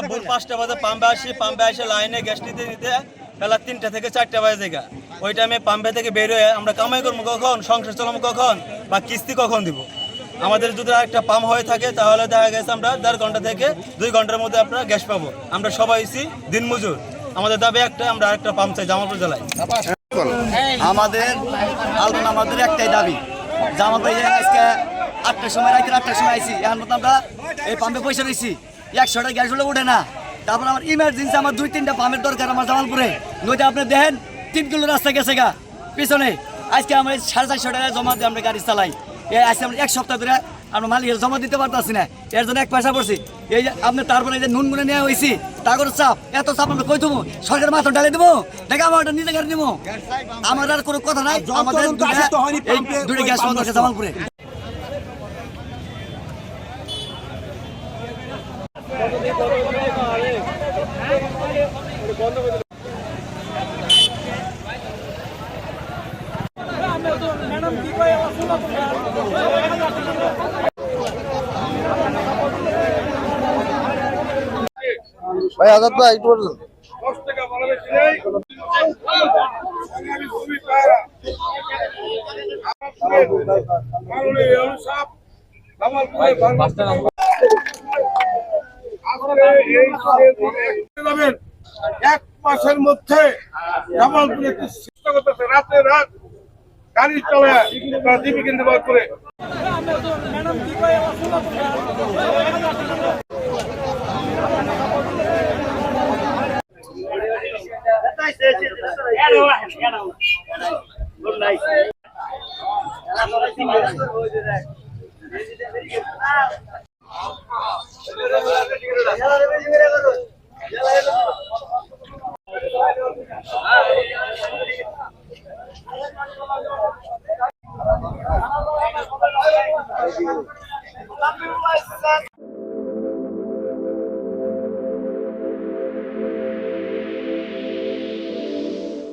ভোর 5টা বাজে পাম্পে আসি লাইনে গ্যাস নিতে নিতে বেলা 3টা থেকে 4টা বাজে জায়গা। ওই টাইমে পাম্পে থেকে বের হয়ে আমরা কামাই করবো কখন, সংসার চালাবো কখন, বা কিস্তি কখন দিব। আমাদের যদি একটা পাম্প হয়ে থাকে তাহলে দেখা গেছে আমরা 1.5 ঘন্টা থেকে 2 ঘন্টার মধ্যে আপনারা গ্যাস পাবো। আমরা সবাই দিনমজুর, আমাদের দাবি একটা, আমরা আরেকটা পাম্প চাই জামালপুর জেলায়। আমাদের একটাই দাবি, জামালপুর আজকে 8টার সময়, রাতের 8টার সময় আইসি, এখন মতো আমরা এই পাম্পে পয়সা রয়েছি, 100টা গ্যাস হলে উঠে না। তারপর আমার ইমার্জেন্সি আমার 2-3টা পাম্পের দরকার আমার জামালপুরে। নইতে আপনি দেখেন 3 কিলো রাস্তা গেছে গা পিছনে। আজকে আমরা 450 টাকা জমা দিয়ে আমরা গাড়ি চালাই। আজকে আমরা 1 সপ্তাহ ধরে আমরা মালিকের জমা দিতে পারতেছি না, এর জন্য 1 পয়সা পড়ছি। এই যে আপনি তারপরে এই যে নুন গুনে নেওয়া হয়েছি, তাগর চাপ, এত চাপ আমরা কই দেবো? সরকার মাথা ডালে দেবো? দেখে আমার ওটা নিজে গাড়ি নেবো। আমার আর কোনো কথা নাই, আমাদের দুটো গ্যাস বন্ধ আছে জামালপুরে। ভাই আজাদ ভাই একটু বলুন। এক মাসের মধ্যে জামালপুরে চেষ্টা করতেছে রাতে রাত গাড়ি চলে জীবিকা নির্বাহ করে।